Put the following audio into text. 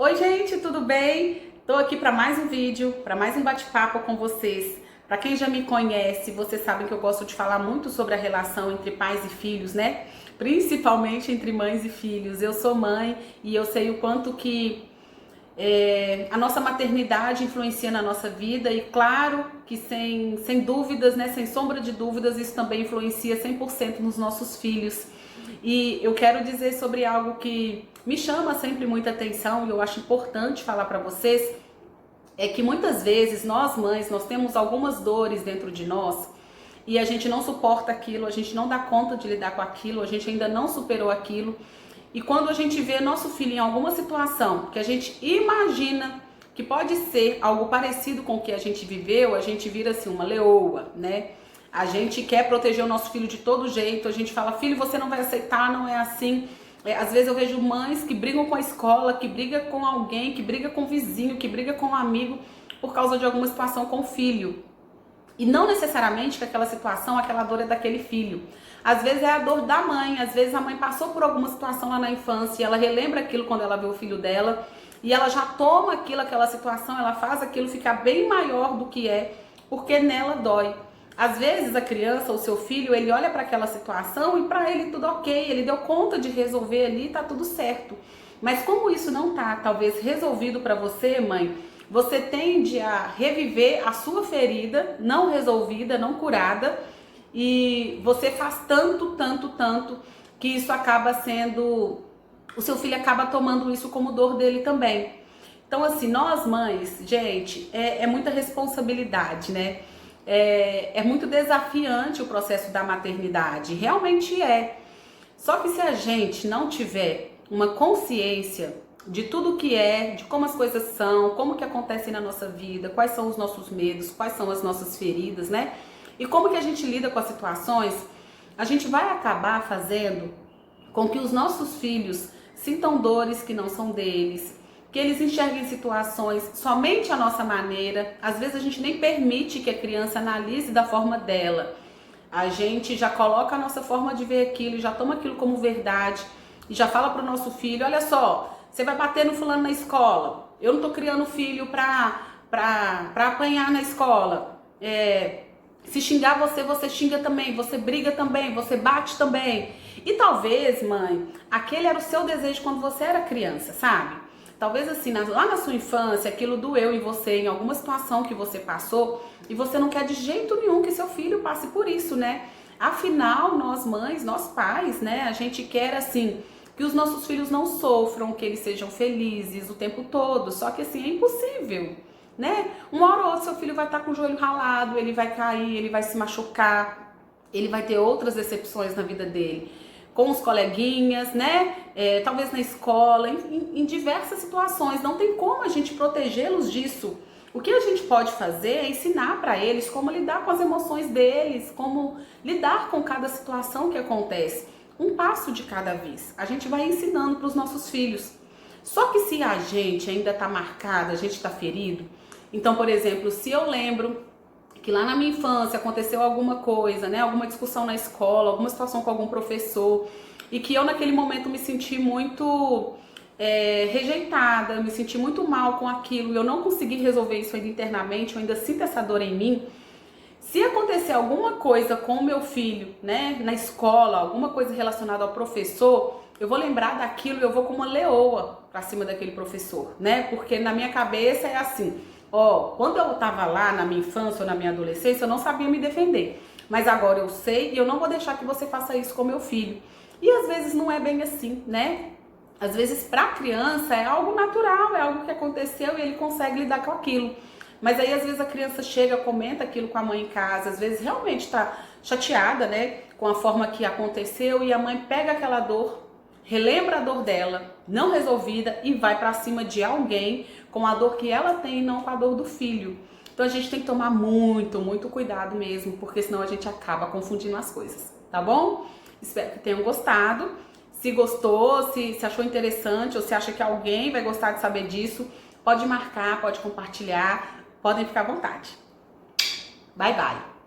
Oi gente, tudo bem? Tô aqui para mais um vídeo, para mais um bate-papo com vocês. Para quem já me conhece, vocês sabem que eu gosto de falar muito sobre a relação entre pais e filhos, né? Principalmente entre mães e filhos. Eu sou mãe e eu sei o quanto que a nossa maternidade influencia na nossa vida e claro que sem dúvidas, né, sem sombra de dúvidas, isso também influencia 100% nos nossos filhos. E eu quero dizer sobre algo que me chama sempre muita atenção e eu acho importante falar para vocês, é que muitas vezes nós mães, nós temos algumas dores dentro de nós e a gente não suporta aquilo, a gente não dá conta de lidar com aquilo, a gente ainda não superou aquilo. E quando a gente vê nosso filho em alguma situação que a gente imagina que pode ser algo parecido com o que a gente viveu, a gente vira assim uma leoa, né? A gente quer proteger o nosso filho de todo jeito, a gente fala, filho, você não vai aceitar, não é assim. Às vezes eu vejo mães que brigam com a escola, que brigam com alguém, que brigam com o vizinho, que brigam com um amigo por causa de alguma situação com o filho. E não necessariamente que aquela situação, aquela dor é daquele filho. Às vezes é a dor da mãe, às vezes a mãe passou por alguma situação lá na infância, ela relembra aquilo quando ela vê o filho dela, e ela já toma aquilo, aquela situação, ela faz aquilo ficar bem maior do que é, porque nela dói. Às vezes a criança, o seu filho, ele olha para aquela situação e para ele tudo ok, ele deu conta de resolver ali, tá tudo certo. Mas como isso não tá talvez resolvido para você, mãe, você tende a reviver a sua ferida não resolvida, não curada, e você faz tanto que isso acaba sendo, o seu filho acaba tomando isso como dor dele também. Então assim, nós mães, gente, é muita responsabilidade, né? É muito desafiante o processo da maternidade, realmente é. Só que se a gente não tiver uma consciência de tudo que é, de como as coisas são, como que acontecem na nossa vida, quais são os nossos medos, quais são as nossas feridas, né? E como que a gente lida com as situações, a gente vai acabar fazendo com que os nossos filhos sintam dores que não são deles, que eles enxerguem situações somente à nossa maneira. Às vezes a gente nem permite que a criança analise da forma dela. A gente já coloca a nossa forma de ver aquilo, já toma aquilo como verdade e já fala para o nosso filho, olha só, você vai bater no fulano na escola. Eu não tô criando filho pra apanhar na escola. Se xingar você, você xinga também, você briga também, você bate também. E talvez, mãe, aquele era o seu desejo quando você era criança, sabe? Talvez assim, lá na sua infância, aquilo doeu em você, em alguma situação que você passou, e você não quer de jeito nenhum que seu filho passe por isso, né? Afinal, nós mães, nós pais, né, a gente quer assim, que os nossos filhos não sofram, que eles sejam felizes o tempo todo, só que assim, é impossível, né? Uma hora ou outra seu filho vai estar com o joelho ralado, ele vai cair, ele vai se machucar, ele vai ter outras decepções na vida dele, com os coleguinhas, né? Talvez na escola, em diversas situações. Não tem como a gente protegê-los disso. O que a gente pode fazer é ensinar para eles como lidar com as emoções deles, como lidar com cada situação que acontece. Um passo de cada vez. A gente vai ensinando para os nossos filhos. Só que se a gente ainda está marcado, a gente está ferido. Então, por exemplo, se eu lembro que lá na minha infância aconteceu alguma coisa, né, alguma discussão na escola, alguma situação com algum professor, e que eu naquele momento me senti muito rejeitada, me senti muito mal com aquilo, e eu não consegui resolver isso ainda internamente, eu ainda sinto essa dor em mim. Se acontecer alguma coisa com o meu filho, né, na escola, alguma coisa relacionada ao professor, eu vou lembrar daquilo e eu vou como uma leoa pra cima daquele professor, né, porque na minha cabeça é assim, quando eu tava lá na minha infância ou na minha adolescência, eu não sabia me defender. Mas agora eu sei e eu não vou deixar que você faça isso com meu filho. E às vezes não é bem assim, né? Às vezes pra criança é algo natural, é algo que aconteceu e ele consegue lidar com aquilo. Mas aí às vezes a criança chega, comenta aquilo com a mãe em casa, às vezes realmente tá chateada, né? Com a forma que aconteceu e a mãe pega aquela dor, relembra a dor dela, não resolvida, e vai pra cima de alguém com a dor que ela tem e não com a dor do filho. Então a gente tem que tomar muito cuidado mesmo, porque senão a gente acaba confundindo as coisas, tá bom? Espero que tenham gostado. Se gostou, se achou interessante ou se acha que alguém vai gostar de saber disso, pode marcar, pode compartilhar, podem ficar à vontade. Bye, bye!